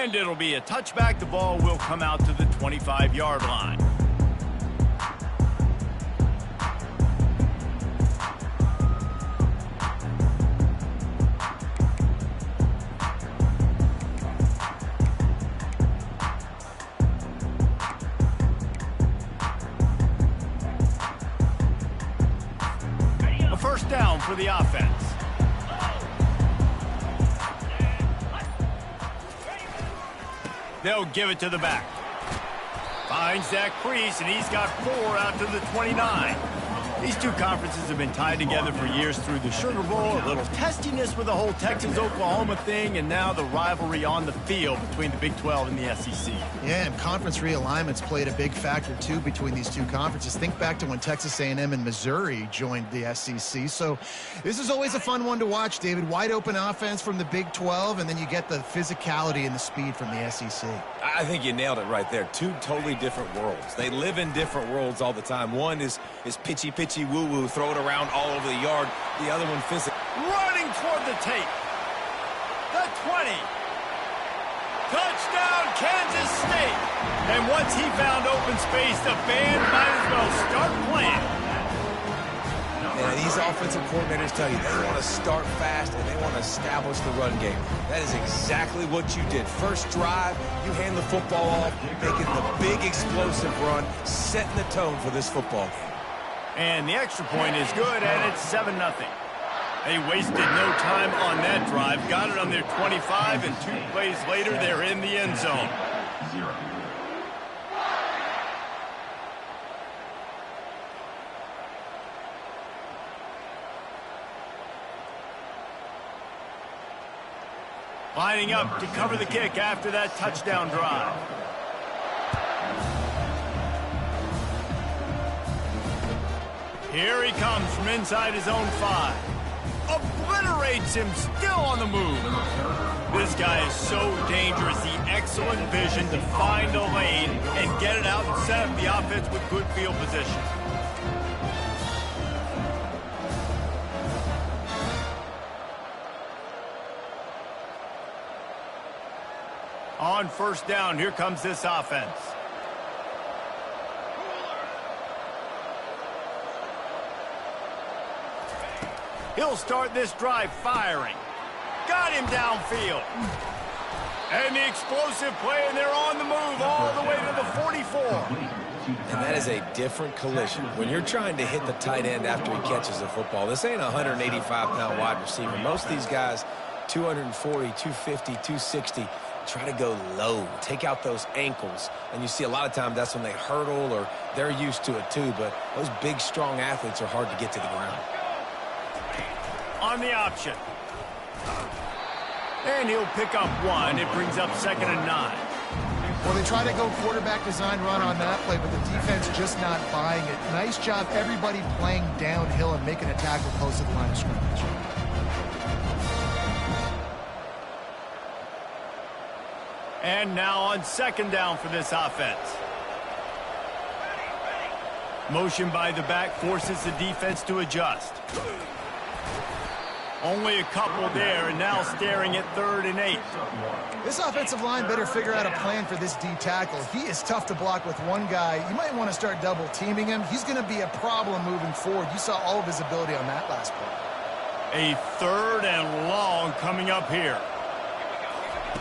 And it'll be a touchback. The ball will come out to the 25-yard line. A first down for the offense. They'll give it to the back. Finds that crease, and he's got 4 out to the 29. These two conferences have been tied together for years through the Sugar Bowl, a little testiness with the whole Texas-Oklahoma thing, and now the rivalry on the field between the Big 12 and the SEC. Yeah, and conference realignments played a big factor, too, between these two conferences. Think back to when Texas A&M and Missouri joined the SEC. So this is always a fun one to watch, David. Wide open offense from the Big 12, and then you get the physicality and the speed from the SEC. I think you nailed it right there. Two totally different worlds. They live in different worlds all the time. One is pitchy, woo-woo, throw it around all over the yard. The other one physical. Running toward the tape. The 20. Touchdown, Kansas State. And once he found open space, the band might as well start playing. And these offensive coordinators tell you they want to start fast and they want to establish the run game. That is exactly what you did. First drive, you hand the football off, making the big explosive run, setting the tone for this football game. And the extra point is good, and it's 7-0. They wasted no time on that drive. Got it on their 25, and 2 plays later, they're in the end zone. Lining up to cover the kick after that touchdown drive. Here he comes from inside his own 5. Obliterates him, still on the move. This guy is so dangerous. The excellent vision to find a lane and get it out and set up the offense with good field position. On first down, here comes this offense. He'll start this drive firing. Got him downfield. And the explosive play, and they're on the move all the way to the 44. And that is a different collision. When you're trying to hit the tight end after he catches the football, this ain't a 185-pound wide receiver. Most of these guys, 240, 250, 260, try to go low, take out those ankles. And you see a lot of times that's when they hurdle or they're used to it too. But those big, strong athletes are hard to get to the ground. On the option. And he'll pick up 1. It brings up 2nd and 9. Well, they try to go quarterback design run on that play, but the defense just not buying it. Nice job, everybody playing downhill and making a tackle close to the line of scrimmage. And now on 2nd down for this offense. Motion by the back forces the defense to adjust. Only a couple there, and now staring at 3rd and 8. This offensive line better figure out a plan for this D tackle. He is tough to block with one guy. You might want to start double teaming him. He's going to be a problem moving forward. You saw all of his ability on that last play. A 3rd and long coming up here.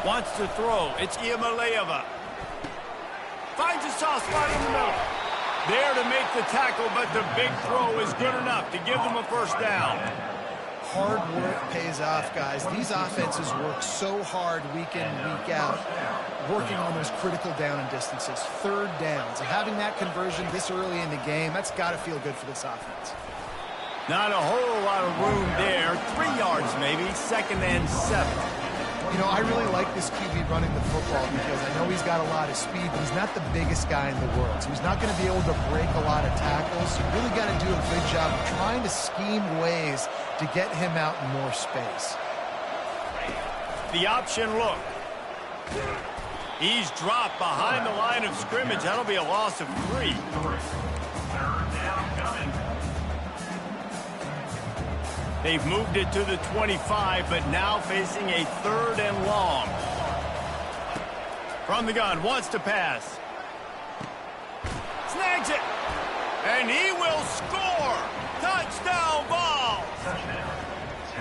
Wants to throw. It's Iamaleava. Finds a soft spot in the middle. There to make the tackle, but the big throw is good enough to give them a first down. Hard work pays off, guys. These offenses work so hard week in, week out, working on those critical down and distances, 3rd downs. And having that conversion this early in the game, that's got to feel good for this offense. Not a whole lot of room there. 3 yards maybe, 2nd and 7. You know, I really like this QB running the football because I know he's got a lot of speed, but he's not the biggest guy in the world. So he's not going to be able to break a lot of tackles. You really got to do a good job of trying to scheme ways to get him out in more space. The option look. He's dropped behind the line of scrimmage. That'll be a loss of 3. They've moved it to the 25, but now facing a 3rd and long. From the gun, wants to pass. Snags it. And he will score. Touchdown ball.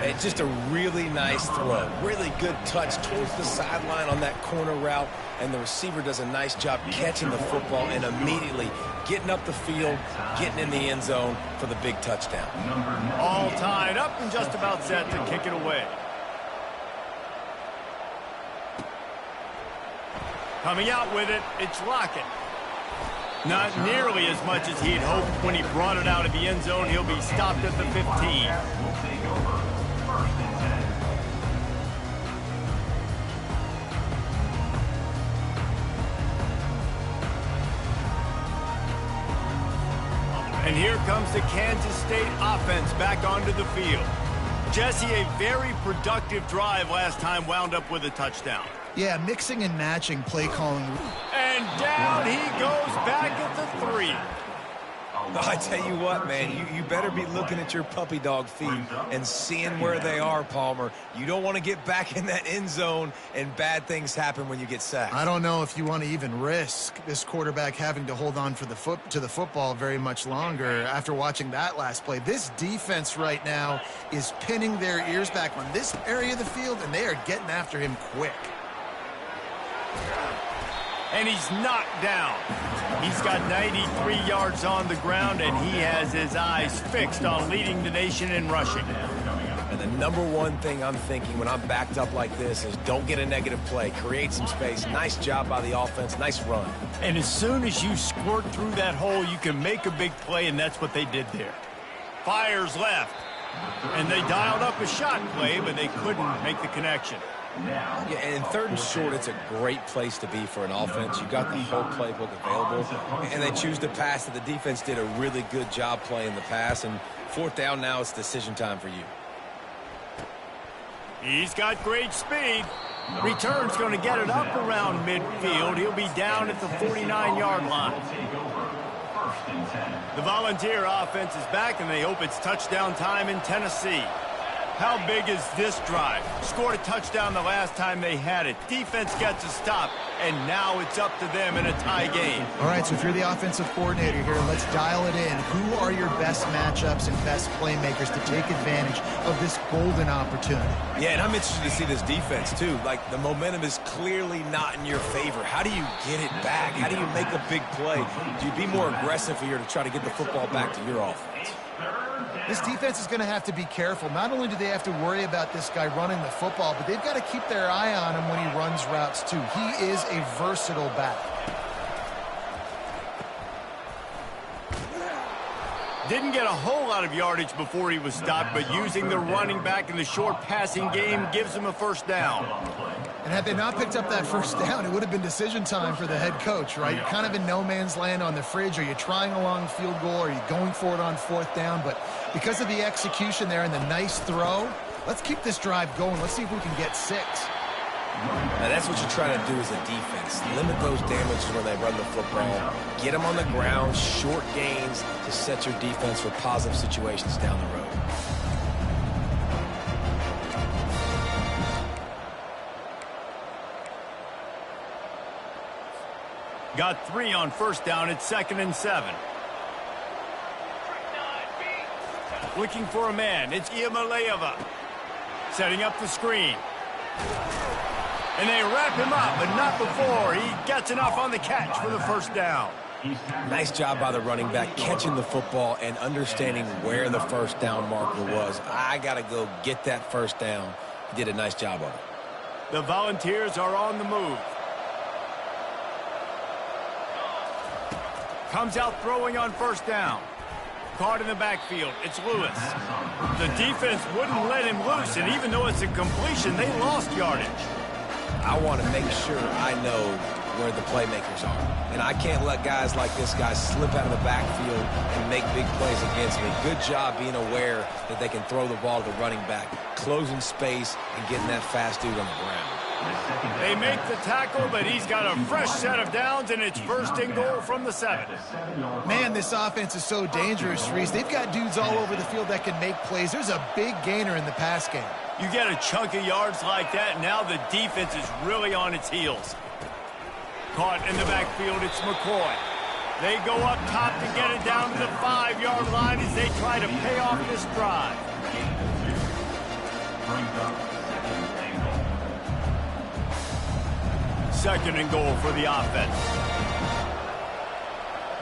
It's just a really nice throw. Really good touch towards the sideline on that corner route. And the receiver does a nice job catching the football and immediately getting up the field, getting in the end zone for the big touchdown. All tied up and just about set to kick it away. Coming out with it, it's Lockett. Not nearly as much as he'd hoped when he brought it out of the end zone. He'll be stopped at the 15. And here comes the Kansas State offense back onto the field. Jesse, a very productive drive last time wound up with a touchdown. Yeah, mixing and matching play calling. And down he goes back at the 3. I tell you what, man, you better be looking at your puppy dog feet and seeing where they are, Palmer. You don't want to get back in that end zone and bad things happen when you get sacked. I don't know if you want to even risk this quarterback having to hold on to the football very much longer after watching that last play. This defense right now is pinning their ears back on this area of the field, and they are getting after him quick. And he's knocked down. He's got 93 yards on the ground, and he has his eyes fixed on leading the nation in rushing. And the number one thing I'm thinking when I'm backed up like this is don't get a negative play. Create some space. Nice job by the offense. Nice run. And as soon as you squirt through that hole, you can make a big play, and that's what they did there. Fires left. And they dialed up a shot play, but they couldn't make the connection. Yeah, and 3rd and short, it's a great place to be for an offense. You got the whole playbook available, and they choose to pass. The defense did a really good job playing the pass, and 4th down now, it's decision time for you. He's got great speed. Return's going to get it up around midfield. He'll be down at the 49-yard line. The Volunteer offense is back, and they hope it's touchdown time in Tennessee. How big is this drive? Scored a touchdown the last time they had it. Defense gets a stop, and now it's up to them in a tie game. All right, so if you're the offensive coordinator here, let's dial it in. Who are your best matchups and best playmakers to take advantage of this golden opportunity? Yeah, and I'm interested to see this defense, too. Like, the momentum is clearly not in your favor. How do you get it back? How do you make a big play? Do you be more aggressive here to try to get the football back to your offense? This defense is going to have to be careful. Not only do they have to worry about this guy running the football, but they've got to keep their eye on him when he runs routes, too. He is a versatile back. Didn't get a whole lot of yardage before he was stopped, but using the running back in the short passing game gives him a 1st down. And had they not picked up that 1st down, it would have been decision time for the head coach, right? You're kind of in no man's land on the fridge. Are you trying a long field goal? Are you going for it on 4th down? But because of the execution there and the nice throw, let's keep this drive going. Let's see if we can get 6. Now, that's what you're trying to do as a defense. Limit those damages when they run the football. Get them on the ground, short gains to set your defense for positive situations down the road. Got 3 on 1st down. It's 2nd and 7. Looking for a man. It's Iamaleava. Setting up the screen. And they wrap him up, but not before he gets enough on the catch for the 1st down. Nice job by the running back, catching the football and understanding where the 1st down marker was. I got to go get that 1st down. He did a nice job of it. The Volunteers are on the move. Comes out throwing on 1st down. Caught in the backfield. It's Lewis. The defense wouldn't let him loose, and even though it's a completion, they lost yardage. I want to make sure I know where the playmakers are. And I can't let guys like this guy slip out of the backfield and make big plays against me. Good job being aware that they can throw the ball to the running back, closing space, and getting that fast dude on the ground. They make the tackle, but he's got a fresh set of downs, and it's 1st and goal from the 7. Man, this offense is so dangerous, Reese. They've got dudes all over the field that can make plays. There's a big gainer in the pass game. You get a chunk of yards like that, now the defense is really on its heels. Caught in the backfield, it's McCoy. They go up top to get it down to the 5-yard line as they try to pay off this drive. Second and goal for the offense.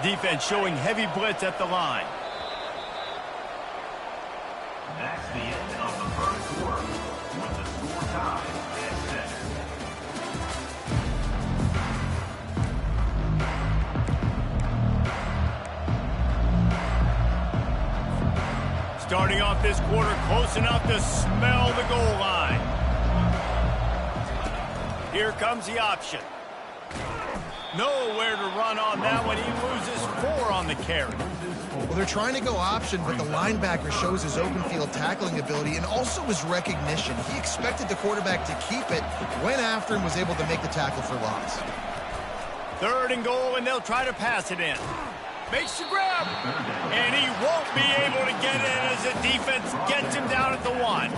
Defense showing heavy blitz at the line. That's the end of the first quarter with the score tied at 7. Starting off this quarter close enough to smell the goal line. Here comes the option. Nowhere to run on that one. He loses 4 on the carry. Well, they're trying to go option, but the linebacker shows his open field tackling ability and also his recognition. He expected the quarterback to keep it, went after him, was able to make the tackle for loss. Third and goal, and they'll try to pass it in. Makes the grab, and he won't be able to get in as the defense gets him down at the 1.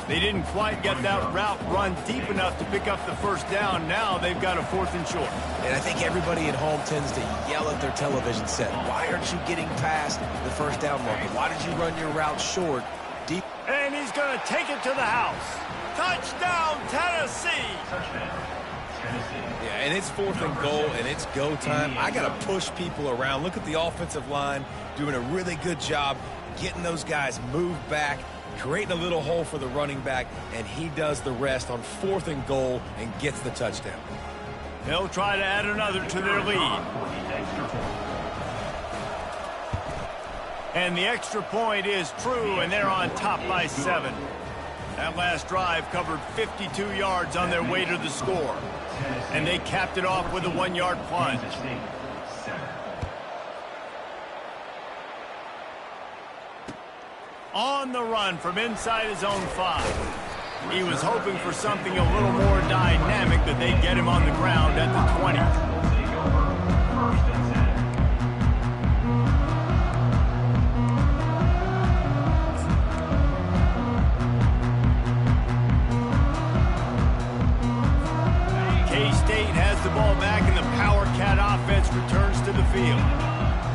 They didn't quite get that route run deep enough to pick up the first down. Now they've got a 4th and short. And I think everybody at home tends to yell at their television set. Why aren't you getting past the first down marker? Why did you run your route short? Deep. And he's going to take it to the house. Touchdown, Tennessee. Yeah, and it's 4th and goal, and it's go time. I got to push people around. Look at the offensive line doing a really good job getting those guys moved back, creating a little hole for the running back, and he does the rest on 4th and goal and gets the touchdown. They'll try to add another to their lead. And the extra point is true, and they're on top by 7. That last drive covered 52 yards on their way to the score. And they capped it off with a 1-yard plunge. On the run from inside his own 5. He was hoping for something a little more dynamic, that they'd get him on the ground at the 20. K-State has the ball back, and the Power Cat offense returns to the field.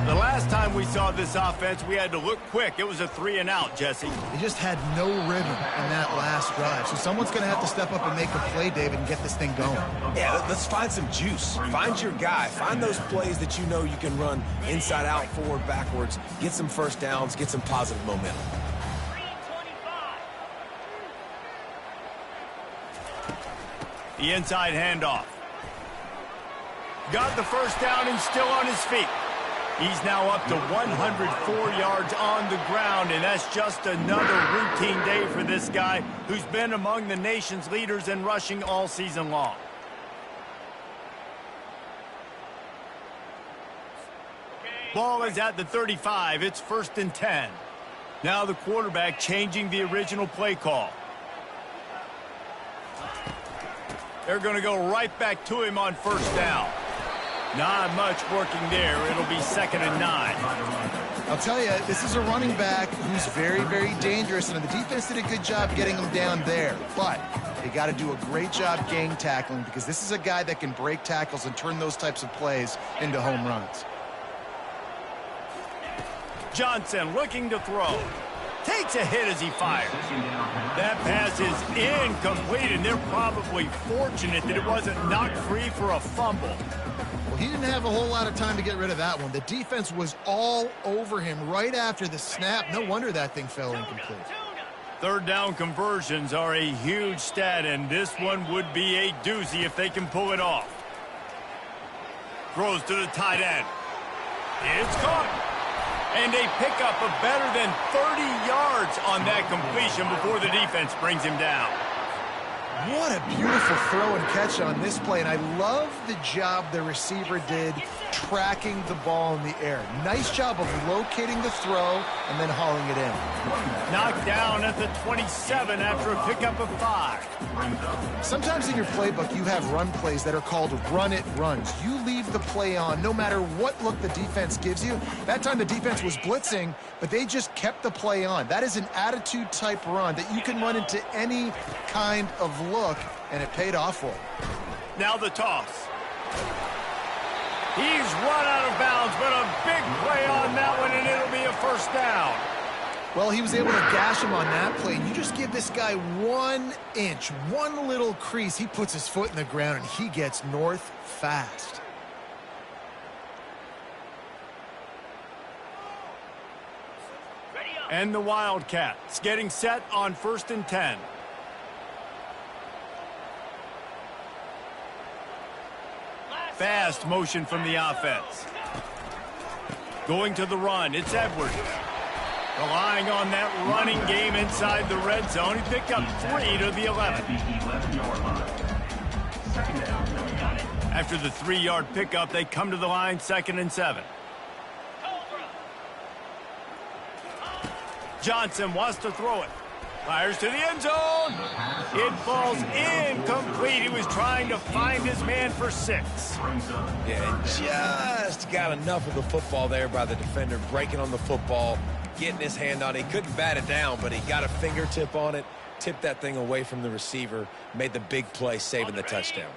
The last time we saw this offense, we had to look quick. It was a 3-and-out, Jesse. They just had no rhythm in that last drive. So someone's going to have to step up and make a play, David, and get this thing going. Yeah, let's find some juice. Find your guy. Find those plays that you know you can run inside out, forward, backwards. Get some first downs. Get some positive momentum. The inside handoff. Got the first down and still on his feet. He's now up to 104 yards on the ground, and that's just another routine day for this guy who's been among the nation's leaders in rushing all season long. Ball is at the 35. It's 1st and 10. Now the quarterback changing the original play call. They're going to go right back to him on 1st down. Not much working there. It'll be 2nd and 9. I'll tell you, this is a running back who's very, very dangerous, and the defense did a good job getting him down there. But they got to do a great job gang tackling, because this is a guy that can break tackles and turn those types of plays into home runs. Johnson looking to throw. Takes a hit as he fires. That pass is incomplete, and they're probably fortunate that it wasn't knocked free for a fumble. Well, he didn't have a whole lot of time to get rid of that one. The defense was all over him right after the snap. No wonder that thing fell incomplete. 3rd down conversions are a huge stat, and this one would be a doozy if they can pull it off. Throws to the tight end. It's caught. And they pick up a better than 30 yards on that completion before the defense brings him down. What a beautiful throw and catch on this play, and I love the job the receiver did tracking the ball in the air. Nice job of locating the throw and then hauling it in. Knocked down at the 27 after a pickup of 5. Sometimes in your playbook, you have run plays that are called run-it runs. You leave the play on no matter what look the defense gives you. That time the defense was blitzing, but they just kept the play on. That is an attitude-type run that you can run into any kind of look, and it paid off for them. Now the toss. He's run out of bounds, but a big play on that one, and it'll be a first down. Well, he was able to gash him on that play. You just give this guy 1 inch, one little crease. He puts his foot in the ground, and he gets north fast. And the Wildcats getting set on 1st and 10. Fast motion from the offense. Going to the run, it's Edwards. Relying on that running game inside the red zone. He picked up 3 to the 11. After the 3-yard pickup, they come to the line, 2nd and 7. Johnson wants to throw it. Fires to the end zone. It falls incomplete. He was trying to find his man for 6. Yeah, and just got enough of the football there by the defender, breaking on the football, getting his hand on it. He couldn't bat it down, but he got a fingertip on it, tipped that thing away from the receiver, made the big play, saving the touchdown.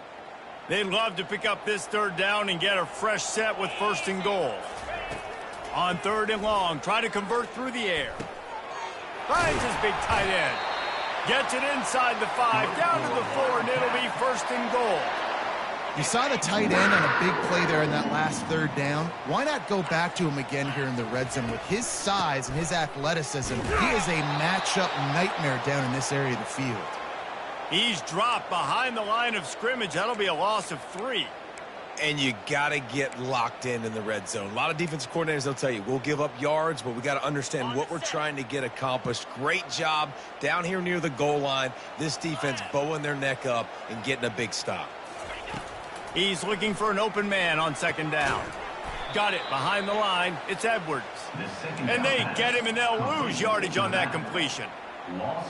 They'd love to pick up this 3rd down and get a fresh set with 1st and goal. On 3rd and long, try to convert through the air. Finds his big tight end. Gets it inside the 5, down to the 4, and it'll be 1st and goal. You saw the tight end on a big play there in that last 3rd down. Why not go back to him again here in the red zone? With his size and his athleticism, he is a matchup nightmare down in this area of the field. He's dropped behind the line of scrimmage. That'll be a loss of 3. And you got to get locked in the red zone. A lot of defensive coordinators, they'll tell you, we'll give up yards, but we got to understand what we're trying to get accomplished. Great job down here near the goal line. This defense bowing their neck up and getting a big stop. He's looking for an open man on 2nd down. Got it behind the line. It's Edwards. And they get him, and they'll lose yardage on that completion.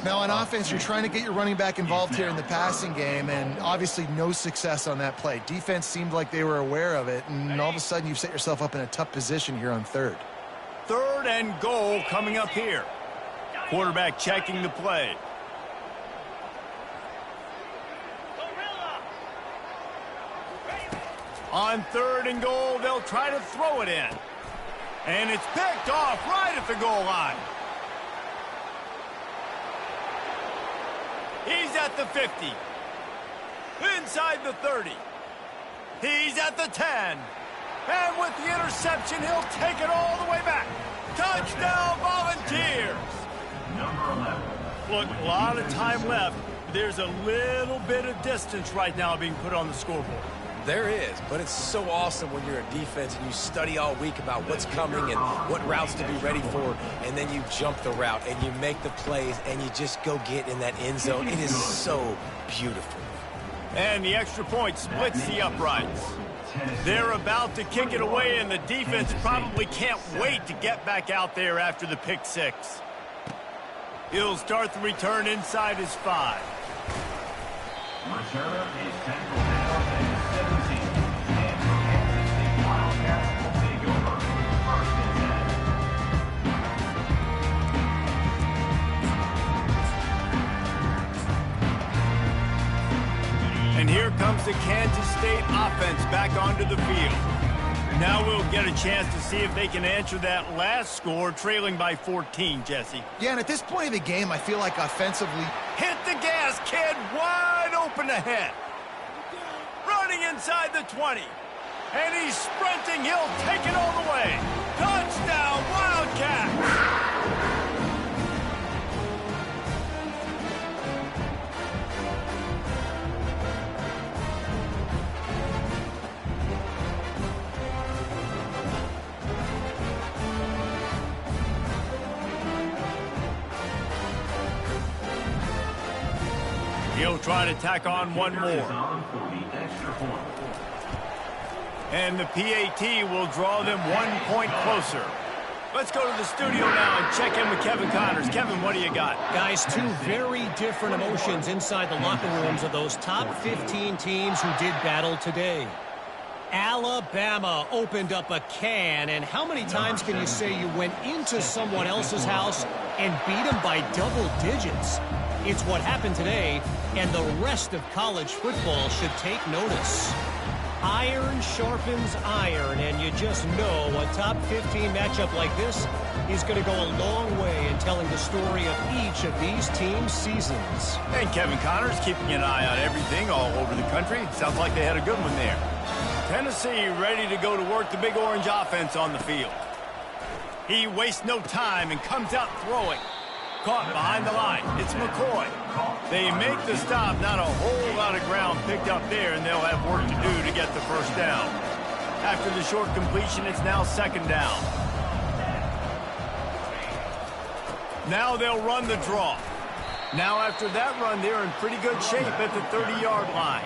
Now, on offense, you're trying to get your running back involved here in the passing game, and obviously no success on that play. Defense seemed like they were aware of it, and all of a sudden you've set yourself up in a tough position here on 3rd. 3rd and goal coming up here. Quarterback checking the play. On 3rd and goal, they'll try to throw it in. And it's picked off right at the goal line. He's at the 50. Inside the 30. He's at the 10. And with the interception, he'll take it all the way back. Touchdown, Volunteers! Look, a lot of time left. There's a little bit of distance right now being put on the scoreboard. There is, but it's so awesome when you're a defense and you study all week about what's coming and what routes to be ready for, and then you jump the route and you make the plays and you just go get in that end zone. It is so beautiful. And the extra point splits the uprights. They're about to kick it away, and the defense probably can't wait to get back out there after the pick 6. He'll start the return inside his 5. Returner is tackled down at 17. And for Kansas State Wildcats will take over 1st and 10. And here comes the Kansas State offense back onto the field. Now we'll get a chance to see if they can answer that last score, trailing by 14, Jesse. Yeah, and at this point of the game, I feel like offensively... Hit the gas, kid! Wide open ahead. Running inside the 20. And he's sprinting. He'll take it all the way. Touchdown, Wildcats! He'll try to tack on one more. And the PAT will draw them 1 point closer. Let's go to the studio now and check in with Kevin Connors. Kevin, what do you got? Guys, 2 very different emotions inside the locker rooms of those top 15 teams who did battle today. Alabama opened up a can, and how many times can you say you went into someone else's house and beat them by double digits? It's what happened today, and the rest of college football should take notice. Iron sharpens iron, and you just know a top 15 matchup like this is going to go a long way in telling the story of each of these teams' seasons. And Kevin Connors keeping an eye on everything all over the country. Sounds like they had a good one there. Tennessee ready to go to work the Big Orange offense on the field. He wastes no time and comes out throwing. Caught behind the line. It's McCoy. They make the stop. Not a whole lot of ground picked up there, and they'll have work to do to get the first down. After the short completion, it's now second down. Now they'll run the draw. Now after that run, they're in pretty good shape at the 30-yard line.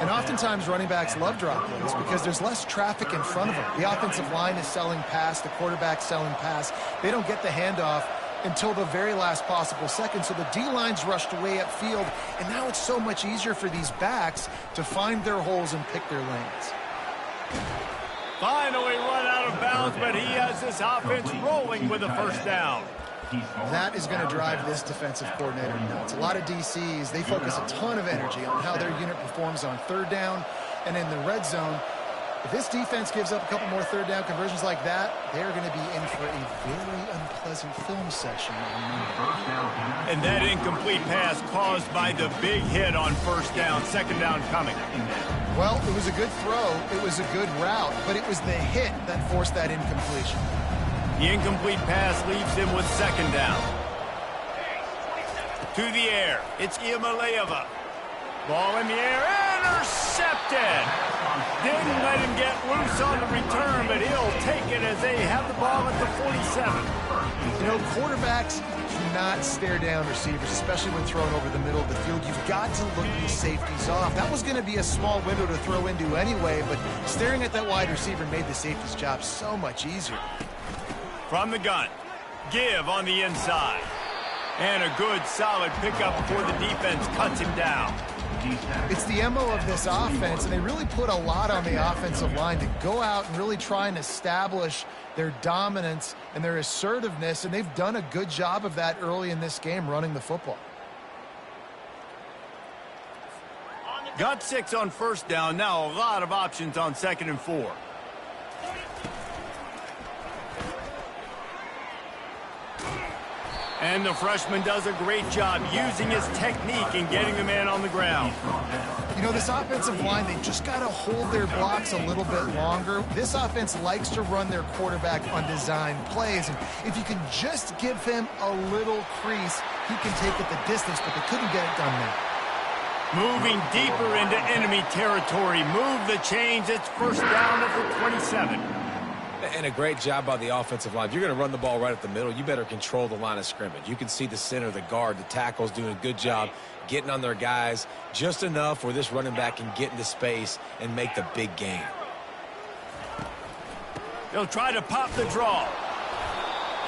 And oftentimes running backs love drop plays because there's less traffic in front of them. The offensive line is selling pass, the quarterback's selling pass. They don't get the handoff until the very last possible second, so the D-line's rushed away upfield, and now it's so much easier for these backs to find their holes and pick their lanes. Finally run out of bounds, but he has this offense rolling with a first down. That is going to drive this defensive coordinator nuts. A lot of DCs, they focus a ton of energy on how their unit performs on third down and in the red zone. If this defense gives up a couple more third down conversions like that, they're going to be in for a very unpleasant film session on Monday. And that incomplete pass caused by the big hit on first down, second down coming. Well, it was a good throw, it was a good route, but it was the hit that forced that incompletion. The incomplete pass leaves him with second down. To the air, it's Iamaleava. Ball in the air, intercepted! Didn't let him get loose on the return, but he'll take it as they have the ball at the 47. You know, quarterbacks do not stare down receivers, especially when thrown over the middle of the field. You've got to look these safeties off. That was going to be a small window to throw into anyway, but staring at that wide receiver made the safety's job so much easier. From the gun, give on the inside. And a good, solid pickup before the defense cuts him down. It's the MO of this offense, and they really put a lot on the offensive line to go out and really try and establish their dominance and their assertiveness, and they've done a good job of that early in this game, running the football. Got 6 on first down, now a lot of options on 2nd and 4. And the freshman does a great job using his technique and getting the man on the ground. You know, this offensive line, they just got to hold their blocks a little bit longer. This offense likes to run their quarterback on design plays. And if you can just give him a little crease, he can take it the distance, but they couldn't get it done there. Moving deeper into enemy territory. Move the chains. It's first down at the 27. And a great job by the offensive line. If you're going to run the ball right up the middle, you better control the line of scrimmage. You can see the center, the guard, the tackles doing a good job getting on their guys just enough where this running back can get into space and make the big gain. He'll try to pop the draw.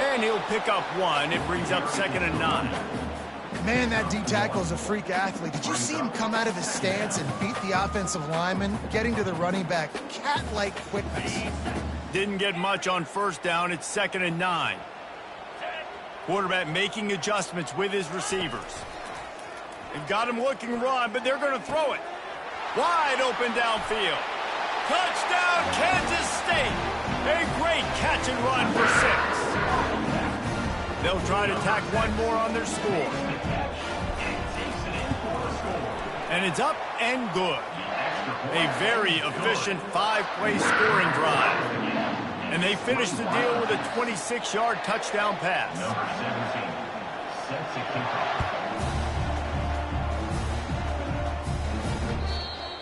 And he'll pick up 1. It brings up 2nd and 9. Man, that D-tackle is a freak athlete. Did you see him come out of his stance and beat the offensive lineman, getting to the running back? Cat-like quickness. Didn't get much on first down. It's 2nd and 9. Quarterback making adjustments with his receivers. They've got him looking run, but they're going to throw it. Wide open downfield. Touchdown, Kansas State. A great catch and run for 6. They'll try to tack one more on their score. And it's up and good. A very efficient 5-play scoring drive. And they finish the deal with a 26-yard touchdown pass.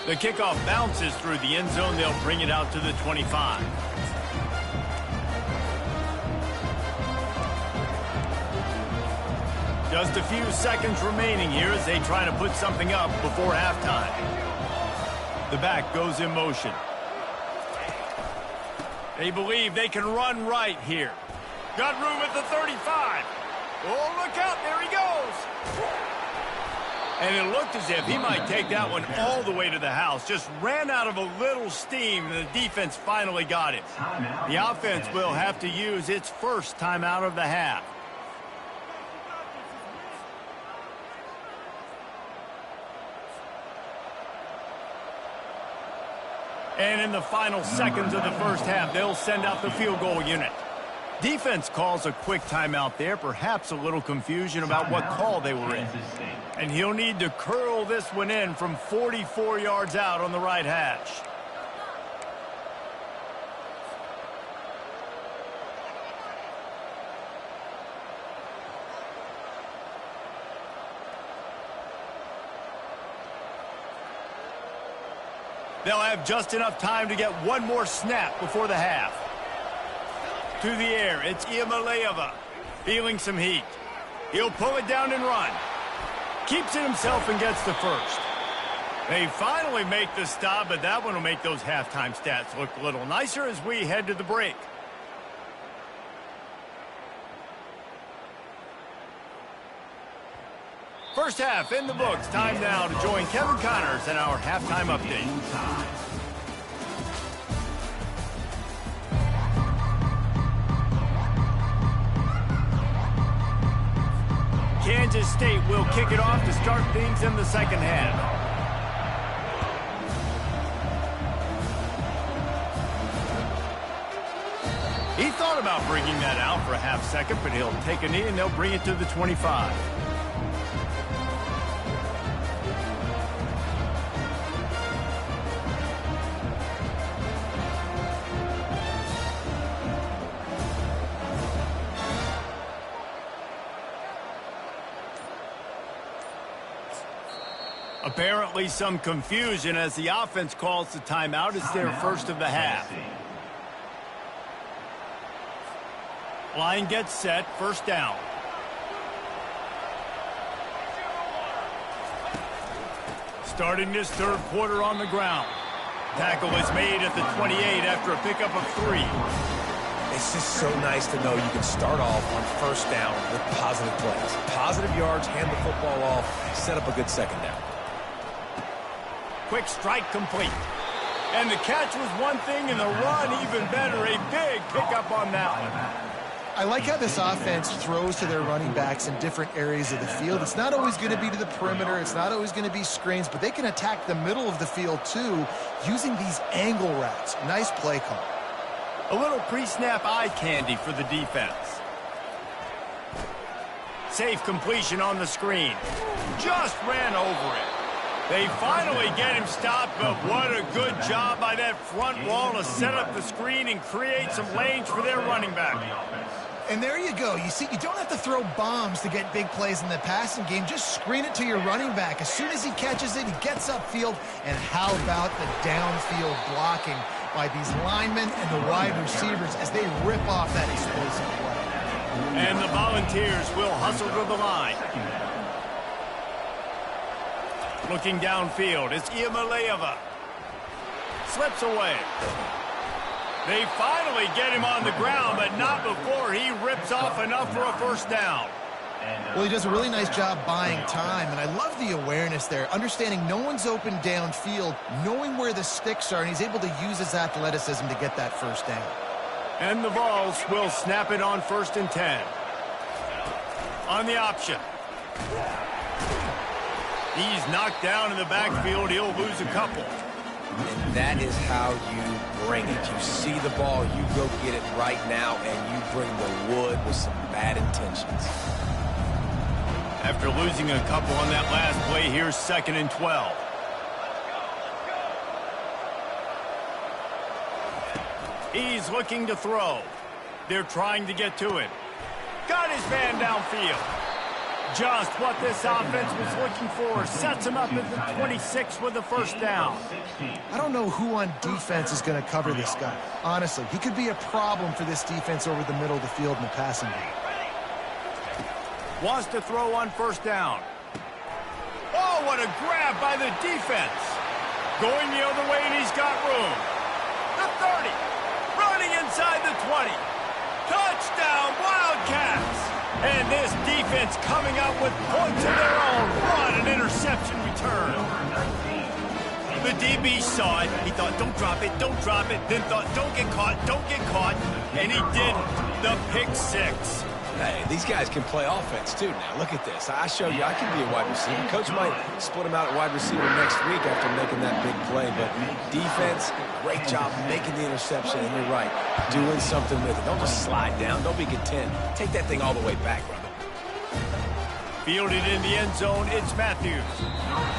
The kickoff bounces through the end zone. They'll bring it out to the 25. Just a few seconds remaining here as they try to put something up before halftime. The back goes in motion. They believe they can run right here. Got room at the 35. Oh, look out. There he goes. And it looked as if he might take that one all the way to the house. Just ran out of a little steam, and the defense finally got him. The offense will have to use its first timeout of the half. And in the final seconds of the first half, they'll send out the field goal unit. Defense calls a quick timeout there, perhaps a little confusion about what call they were in. And he'll need to curl this one in from 44 yards out on the right hash. They'll have just enough time to get one more snap before the half. To the air, it's Iamaleava, feeling some heat. He'll pull it down and run. Keeps it himself and gets the first. They finally make the stop, but that one will make those halftime stats look a little nicer as we head to the break. First half in the books. Time now to join Kevin Connors in our halftime update. Kansas State will kick it off to start things in the second half. He thought about bringing that out for a half second, but he'll take a knee and they'll bring it to the 25. Apparently some confusion as the offense calls the timeout. It's their first of the half. Line gets set, first down. Starting this third quarter on the ground. Tackle is made at the 28 after a pickup of 3. It's just so nice to know you can start off on first down with positive plays. Positive yards, hand the football off, set up a good second down. Quick strike complete. And the catch was one thing and the run even better. A big pickup on that one. I like how this offense throws to their running backs in different areas of the field. It's not always going to be to the perimeter. It's not always going to be screens, but they can attack the middle of the field too using these angle routes. Nice play call. A little pre-snap eye candy for the defense. Safe completion on the screen. Just ran over it. They finally get him stopped, but what a good job by that front wall to set up the screen and create some lanes for their running back. And there you go. You see, you don't have to throw bombs to get big plays in the passing game. Just screen it to your running back. As soon as he catches it, he gets upfield. And how about the downfield blocking by these linemen and the wide receivers as they rip off that explosive play. And the Volunteers will hustle to the line. Looking downfield, it's Iamaleava. Slips away. They finally get him on the ground, but not before he rips off enough for a first down. Well, he does a really nice job buying time, and I love the awareness there, understanding no one's open downfield, knowing where the sticks are, and he's able to use his athleticism to get that first down. And the Vols will snap it on 1st and 10. On the option. He's knocked down in the backfield. He'll lose a couple. And that is how you bring it. You see the ball, you go get it right now, and you bring the wood with some bad intentions. After losing a couple on that last play, here's 2nd and 12. He's looking to throw. They're trying to get to it. Got his man downfield. Just what this offense was looking for. Sets him up at the 26 with the first down. I don't know who on defense is going to cover this guy. Honestly, he could be a problem for this defense over the middle of the field in the passing game. Wants to throw on 1st down. Oh, what a grab by the defense. Going the other way, and he's got room. The 30. Running inside the 20. Touchdown, Wildcats. And this defense coming up with points of their own. What an interception return. The DB saw it. He thought, don't drop it, don't drop it. Then thought, don't get caught, don't get caught. And he did the pick 6. Hey, these guys can play offense, too, now. Look at this. I showed you I can be a wide receiver. Coach might split him out at wide receiver next week after making that big play. But defense, great job making the interception. And you're right, doing something with it. Don't just slide down. Don't be content. Take that thing all the way back, brother. Fielded in the end zone, it's Matthews.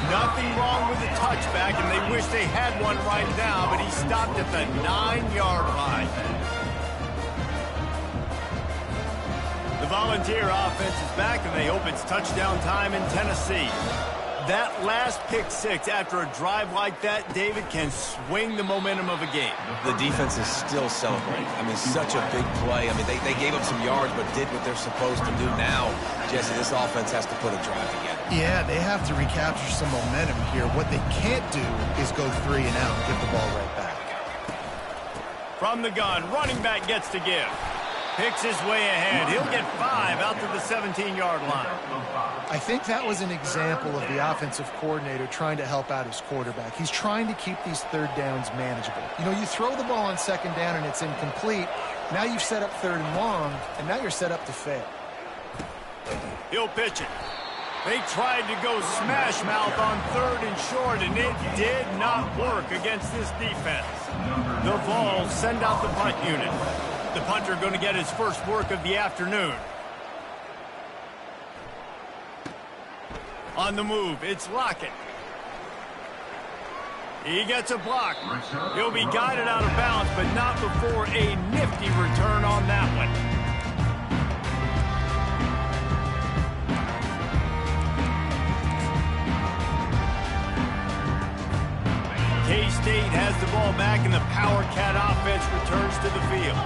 Nothing wrong with the touchback, and they wish they had one right now, but he stopped at the 9-yard line. The Volunteer offense is back, and they hope it's touchdown time in Tennessee. That last pick six after a drive like that, David, can swing the momentum of a game. The defense is still celebrating. I mean, such a big play. I mean, they gave up some yards but did what they're supposed to do. Now, Jesse, this offense has to put a drive together. Yeah, they have to recapture some momentum here. What they can't do is go 3 and out and get the ball right back. From the gun, running back gets to give. Picks his way ahead. He'll get 5 out to the 17-yard line. I think that was an example of the offensive coordinator trying to help out his quarterback. He's trying to keep these third downs manageable. You know, you throw the ball on second down and it's incomplete. Now you've set up third and long, and now you're set up to fail. He'll pitch it. They tried to go smash mouth on 3rd and short, and it did not work against this defense. The Vols send out the punt unit. The punter going to get his first work of the afternoon. On the move, it's Lockett. He gets a block. He'll be guided out of bounds, but not before a nifty return on that one. K-State has the ball back, and the Power Cat offense returns to the field.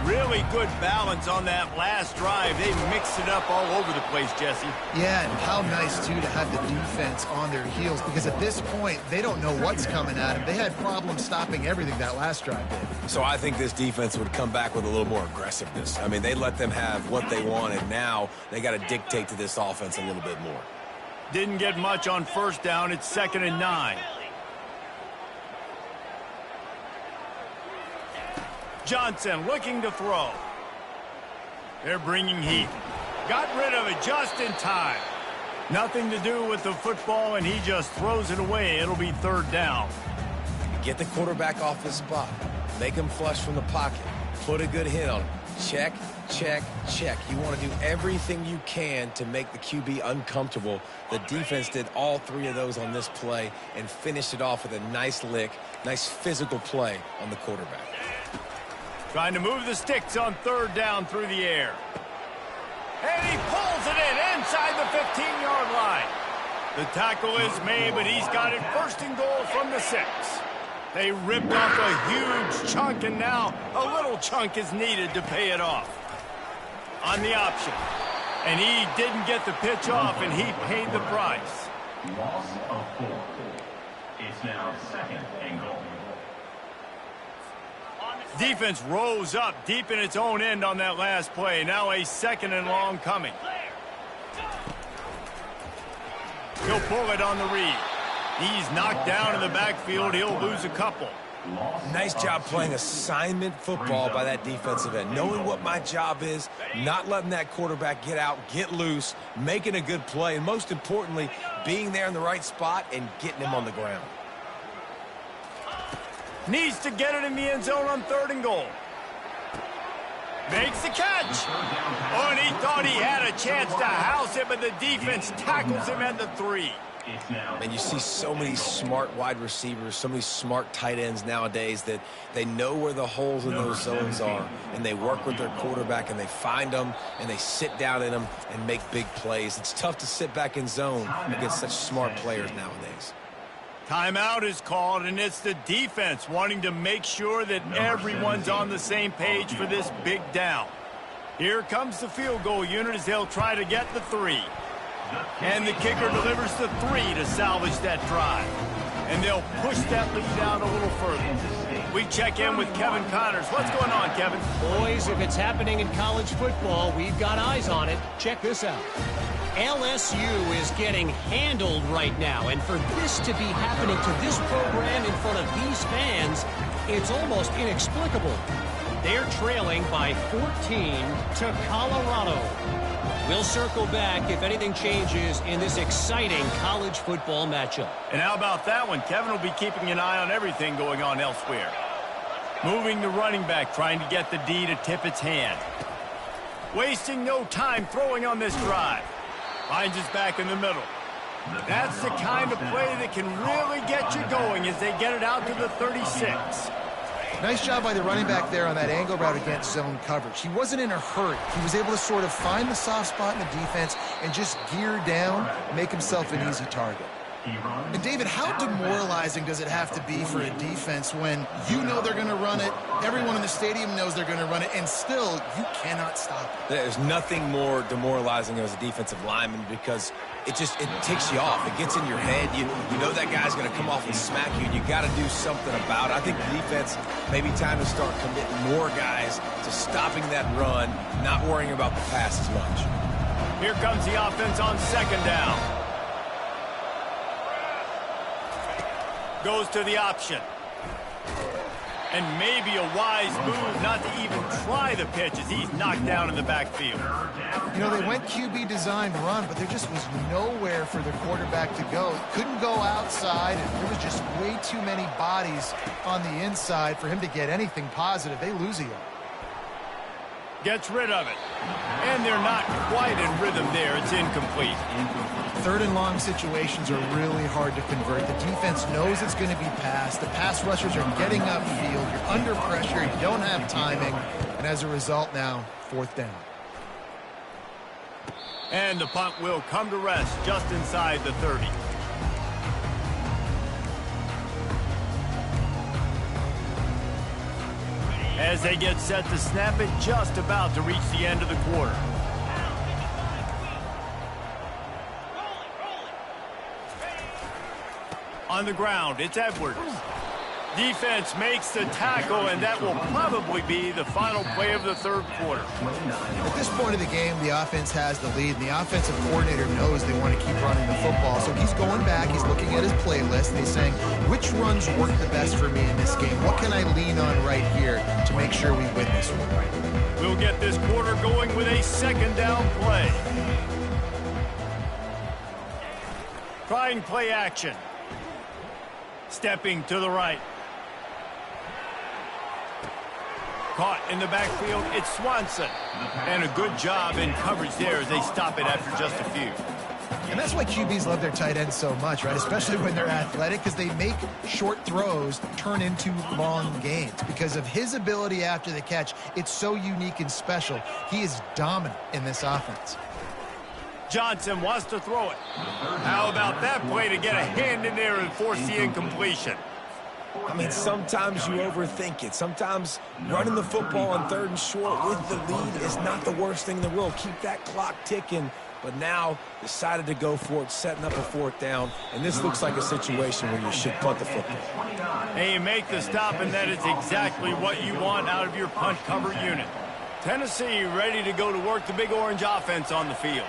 Really good balance on that last drive. They mixed it up all over the place, Jesse. Yeah, and how nice, too, to have the defense on their heels, because at this point, they don't know what's coming at them. They had problems stopping everything that last drive did. So I think this defense would come back with a little more aggressiveness. I mean, they let them have what they wanted. Now they got to dictate to this offense a little bit more. Didn't get much on first down. It's 2nd and 9. Johnson looking to throw. They're bringing heat. Got rid of it just in time. Nothing to do with the football, and he just throws it away. It'll be 3rd down. Get the quarterback off his spot. Make him flush from the pocket. Put a good hit on him. Check, check, check. You want to do everything you can to make the QB uncomfortable. The defense did all 3 of those on this play and finished it off with a nice lick, nice physical play on the quarterback. Trying to move the sticks on 3rd down through the air. And he pulls it in inside the 15-yard line. The tackle is made, but he's got it 1st and goal from the 6. They ripped off a huge chunk, and now a little chunk is needed to pay it off. On the option. And he didn't get the pitch off, and he paid the price. Loss of 4. It's now 2nd and goal. Defense rose up deep in its own end on that last play. Now a 2nd and long coming. He'll pull it on the read. He's knocked down in the backfield. He'll lose a couple. Nice job playing assignment football by that defensive end. Knowing what my job is, not letting that quarterback get out, get loose, making a good play, and most importantly, being there in the right spot and getting him on the ground. Needs to get it in the end zone on 3rd and goal. Makes the catch. Oh, and he thought he had a chance to house it, but the defense tackles him at the 3. And you see so many smart wide receivers, so many smart tight ends nowadays that they know where the holes in those zones are, and they work with their quarterback, and they find them, and they sit down in them and make big plays. It's tough to sit back in zone against such smart players nowadays. Timeout is called, and it's the defense wanting to make sure that everyone's on the same page for this big down. Here comes the field goal unit as they'll try to get the 3. And the kicker delivers the 3 to salvage that drive. And they'll push that lead out a little further. We check in with Kevin Connors. What's going on, Kevin? Boys, if it's happening in college football, we've got eyes on it. Check this out. LSU is getting handled right now, and for this to be happening to this program in front of these fans, it's almost inexplicable. They're trailing by 14 to Colorado. We'll circle back if anything changes in this exciting college football matchup. And how about that one? Kevin will be keeping an eye on everything going on elsewhere. Moving the running back, trying to get the D to tip its hand. Wasting no time throwing on this drive. Finds his back in the middle. That's the kind of play that can really get you going as they get it out to the 36. Nice job by the running back there on that angle route against zone coverage. He wasn't in a hurry. He was able to sort of find the soft spot in the defense and just gear down, make himself an easy target. And David, how demoralizing does it have to be for a defense when you know they're going to run it, everyone in the stadium knows they're going to run it, and still you cannot stop it? There's nothing more demoralizing as a defensive lineman because it ticks you off. It gets in your head. You know that guy's going to come off and smack you, and you got to do something about it. I think the defense, maybe time to start committing more guys to stopping that run, not worrying about the pass as much. Here comes the offense on second down. Goes to the option. And maybe a wise move not to even try the pitch as he's knocked down in the backfield. You know, they went QB designed run, but there just was nowhere for the quarterback to go. He couldn't go outside, and there was just way too many bodies on the inside for him to get anything positive. They lose a yard. Gets rid of it. And they're not quite in rhythm there. It's incomplete. Third and long situations are really hard to convert. The defense knows it's going to be passed. The pass rushers are getting upfield. You're under pressure. You don't have timing. And as a result now, fourth down. And the punt will come to rest just inside the 30. As they get set to snap it, just about to reach the end of the quarter. On the ground, it's Edwards. Defense makes the tackle, and that will probably be the final play of the third quarter. At this point of the game, the offense has the lead, and the offensive coordinator knows they want to keep running the football. So he's going back, he's looking at his playlist, and he's saying, which runs work the best for me in this game? What can I lean on right here to make sure we win this one? We'll get this quarter going with a second down play. Trying play action. Stepping to the right. Caught in the backfield, it's Swanson. And a good job in coverage there as they stop it after just a few. And that's why QBs love their tight ends so much, right? Especially when they're athletic, because they make short throws turn into long gains. Because of his ability after the catch, it's so unique and special. He is dominant in this offense. Johnson wants to throw it. How about that play to get a hand in there and force the incompletion? I mean, sometimes you overthink it. Sometimes running the football on third and short with the lead is not the worst thing in the world. Keep that clock ticking. But now decided to go for it, setting up a fourth down. And this looks like a situation where you should punt the football. And you make the stop, and that is exactly what you want out of your punt cover unit. Tennessee ready to go to work the Big Orange offense on the field.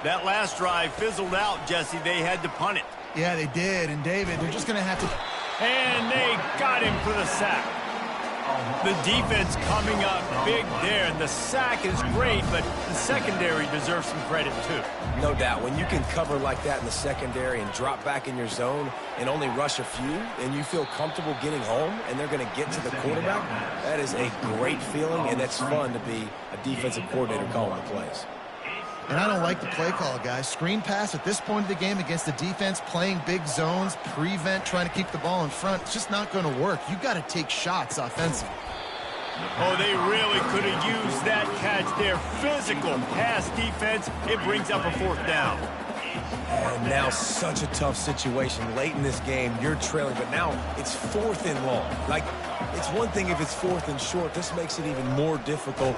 That last drive fizzled out, Jesse. They had to punt it. Yeah, they did. And, David, they're just going to have to... And they got him for the sack. The defense coming up big there. And the sack is great, but the secondary deserves some credit, too. No doubt. When you can cover like that in the secondary and drop back in your zone and only rush a few, and you feel comfortable getting home, and they're going to get to the quarterback, that is a great feeling, and it's fun to be a defensive coordinator calling the plays. And I don't like the play call, guys. Screen pass at this point of the game against the defense, playing big zones, prevent, trying to keep the ball in front. It's just not going to work. You've got to take shots offensively. Oh, they really could have used that catch there. Physical pass defense. It brings up a fourth down. And now such a tough situation. Late in this game, you're trailing, but now it's fourth and long. Like, it's one thing if it's fourth and short. This makes it even more difficult.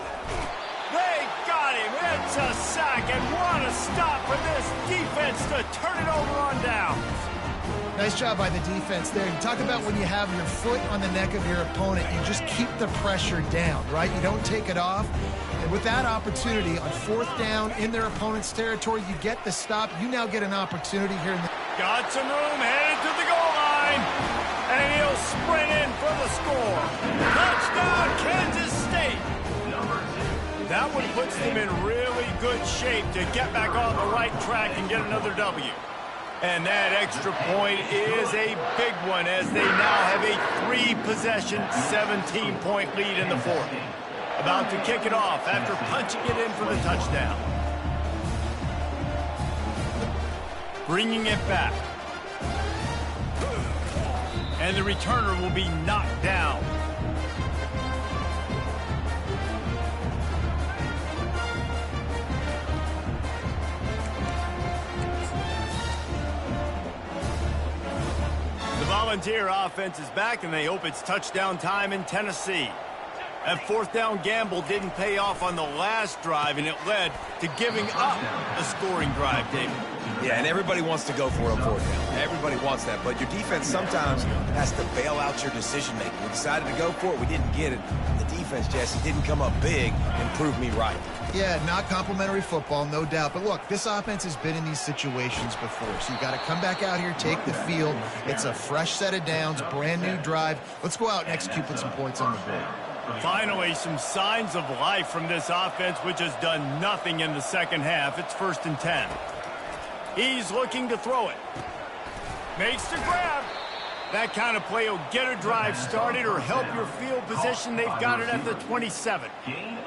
It's a sack, and what a stop for this defense to turn it over on downs. Nice job by the defense there. You talk about when you have your foot on the neck of your opponent, you just keep the pressure down, right? You don't take it off. And with that opportunity on fourth down in their opponent's territory, you get the stop. You now get an opportunity here. Got some room, headed to the goal line. line, and he'll sprint in for the score. Touchdown, Kansas State. That one puts them in really good shape to get back on the right track and get another W. And that extra point is a big one as they now have a 3-possession, 17-point lead in the fourth. About to kick it off after punching it in for the touchdown. Bringing it back. And the returner will be knocked down. The Volunteer offense is back, and they hope it's touchdown time in Tennessee. That fourth down gamble didn't pay off on the last drive, and it led to giving up a scoring drive, David. Yeah, and everybody wants to go for it on fourth down. Everybody wants that, but your defense sometimes has to bail out your decision-making. We decided to go for it. We didn't get it. The defense, Jesse, didn't come up big and prove me right. Yeah, not complimentary football, no doubt. But look, this offense has been in these situations before. So you got to come back out here, take the field. It's a fresh set of downs, brand new drive. Let's go out and execute, put some points on the board. Finally, some signs of life from this offense, which has done nothing in the second half. It's 1st and 10. He's looking to throw it. Makes the grab. That kind of play will get a drive started or help your field position. They've got it at the 27.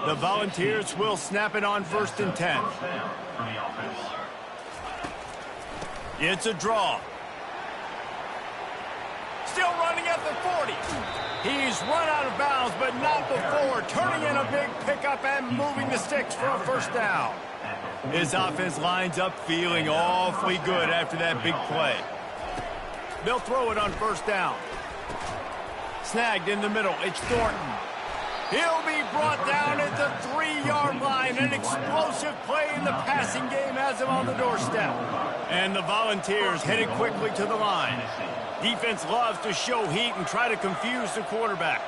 The Volunteers will snap it on 1st and 10. It's a draw. Still running at the 40. He's run out of bounds, but not before turning in a big pickup and moving the sticks for a first down. His offense lines up feeling awfully good after that big play. They'll throw it on 1st down. Snagged in the middle. It's Thornton. He'll be brought down at the 3-yard line. An explosive play in the passing game has him on the doorstep. And the Volunteers headed quickly to the line. Defense loves to show heat and try to confuse the quarterback.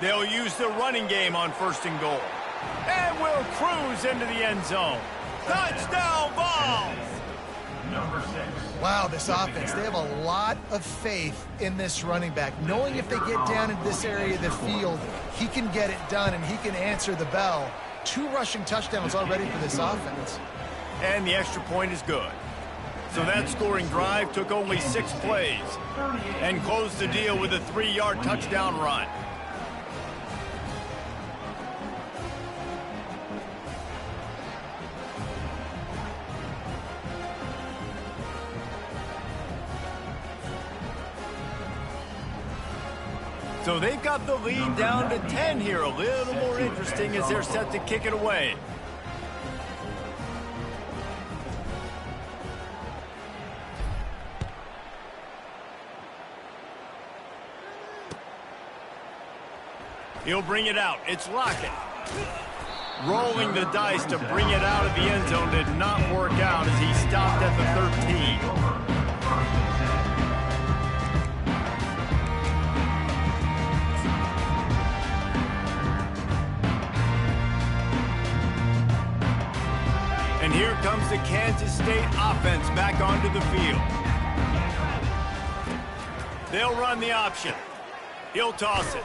They'll use the running game on 1st and goal. And will cruise into the end zone. Touchdown, Vols! Number 6. Wow, this offense, they have a lot of faith in this running back. Knowing if they get down in this area of the field, he can get it done and he can answer the bell. 2 rushing touchdowns already for this offense. And the extra point is good. So that scoring drive took only 6 plays and closed the deal with a 3-yard touchdown run. So they've got the lead down to 10 here. A little more interesting as they're set to kick it away. He'll bring it out. It's Lockett. Rolling the dice to bring it out of the end zone did not work out as he stopped at the 13. And here comes the Kansas State offense back onto the field. They'll run the option. He'll toss it.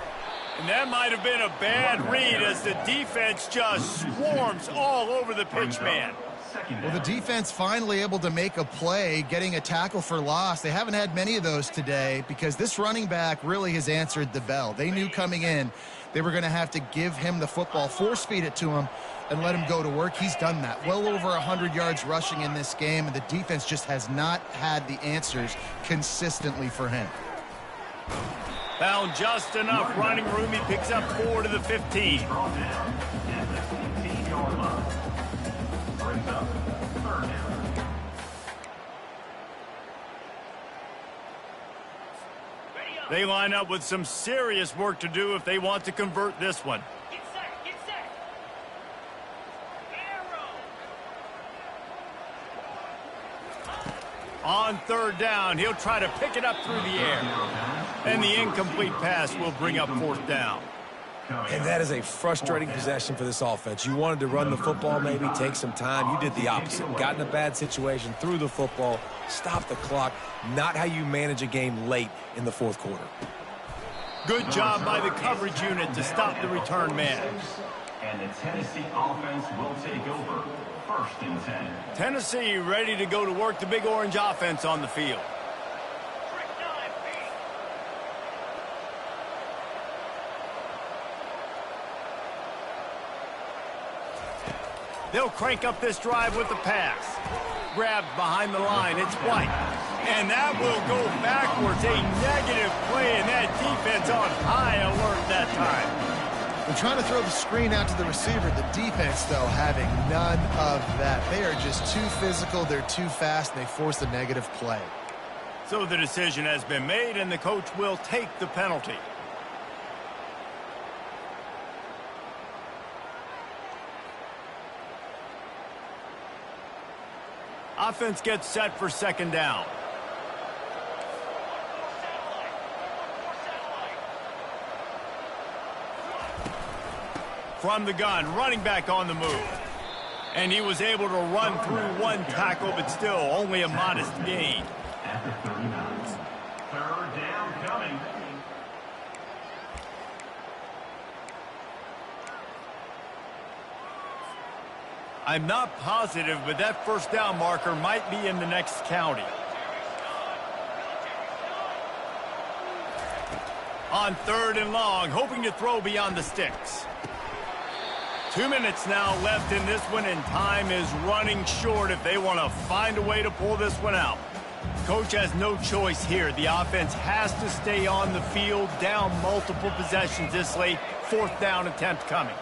And that might have been a bad read as the defense just swarms all over the pitch man. Well, the defense finally able to make a play, getting a tackle for loss. They haven't had many of those today because this running back really has answered the bell. They knew coming in they were going to have to give him the football, force feed it to him, and let him go to work. He's done that. Well over 100 yards rushing in this game, and the defense just has not had the answers consistently for him. Found just enough running room. He picks up 4 to the 15. They line up with some serious work to do if they want to convert this one. Get set, get set. Arrow. On 3rd down, he'll try to pick it up through the air. And the incomplete pass will bring up 4th down. And that is a frustrating possession for this offense. You wanted to run the football, maybe take some time. You did the opposite. Got in a bad situation, threw the football, stopped the clock. Not how you manage a game late in the fourth quarter. Good job by the coverage unit to stop the return man. And the Tennessee offense will take over. 1st and 10. Tennessee ready to go to work the Big Orange offense on the field. They'll crank up this drive with the pass. Grabbed behind the line, it's White. And that will go backwards, a negative play, and that defense on high alert that time. They're trying to throw the screen out to the receiver. The defense, though, having none of that. They are just too physical, they're too fast, and they force a negative play. So the decision has been made, and the coach will take the penalty. Offense gets set for 2nd down. From the gun, running back on the move. And he was able to run through one tackle, but still only a modest gain. After 39. 3rd down coming. I'm not positive, but that 1st down marker might be in the next county. On 3rd and long, hoping to throw beyond the sticks. 2 minutes now left in this one, and time is running short if they want to find a way to pull this one out. Coach has no choice here. The offense has to stay on the field, down multiple possessions this late. 4th down attempt coming.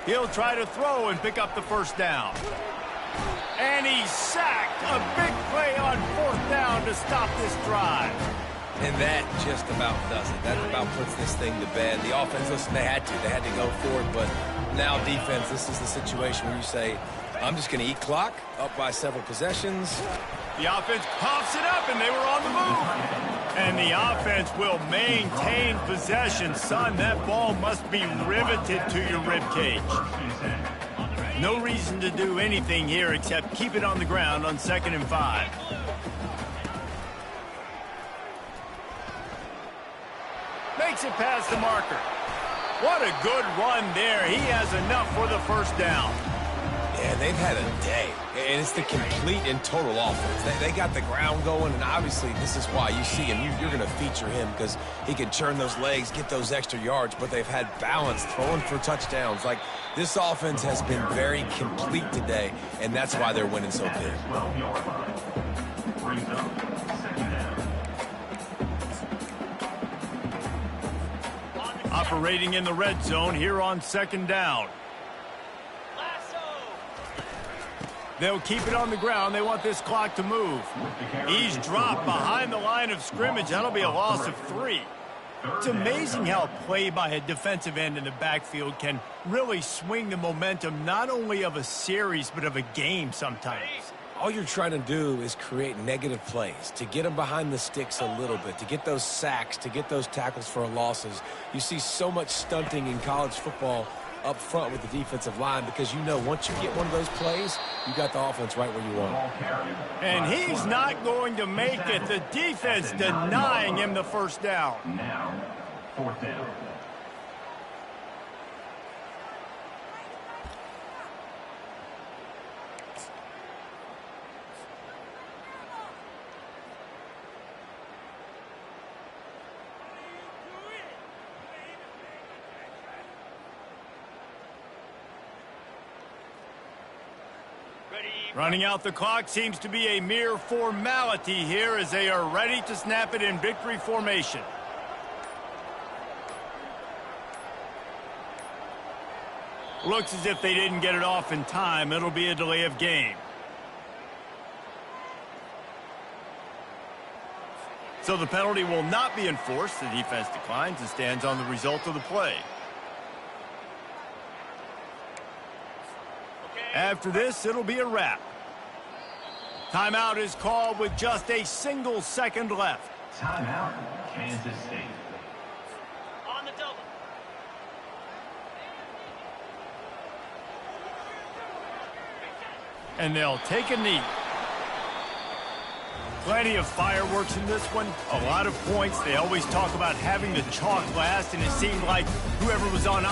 He'll try to throw and pick up the 1st down. And he's sacked. A big play on 4th down to stop this drive. And that just about does it. That about puts this thing to bed. The offense, listen, they had to go for it, but now defense, this is the situation where you say, I'm just going to eat clock, up by several possessions. The offense coughs it up, and they were on the move. And the offense will maintain possession. Son, that ball must be riveted to your ribcage. No reason to do anything here except keep it on the ground on 2nd and 5. Makes it past the marker. What a good run there. He has enough for the 1st down. Yeah, they've had a day, and it's the complete and total offense. They got the ground going, and obviously this is why you see him. You're going to feature him because he can churn those legs, get those extra yards, but they've had balance, throwing for touchdowns. Like, this offense has been very complete today, and that's why they're winning so big. 12-yard line. Brings up 2nd down. Operating in the red zone here on 2nd down. They'll keep it on the ground. They want this clock to move. He's dropped behind the line of scrimmage. That'll be a loss of 3. It's amazing how play by a defensive end in the backfield can really swing the momentum not only of a series but of a game sometimes. All you're trying to do is create negative plays, to get them behind the sticks a little bit, to get those sacks, to get those tackles for losses. You see so much stunting in college football up front with the defensive line because you know once you get one of those plays, you got the offense right where you want it. And he's not going to make it. The defense denying him the 1st down. Now, 4th down. Running out the clock seems to be a mere formality here as they are ready to snap it in victory formation. Looks as if they didn't get it off in time. It'll be a delay of game. So the penalty will not be enforced. The defense declines and stands on the result of the play. After this, it'll be a wrap. Timeout is called with just a single second left. Timeout, Kansas State. On the double. And they'll take a knee. Plenty of fireworks in this one. A lot of points. They always talk about having the chalk last, and it seemed like whoever was on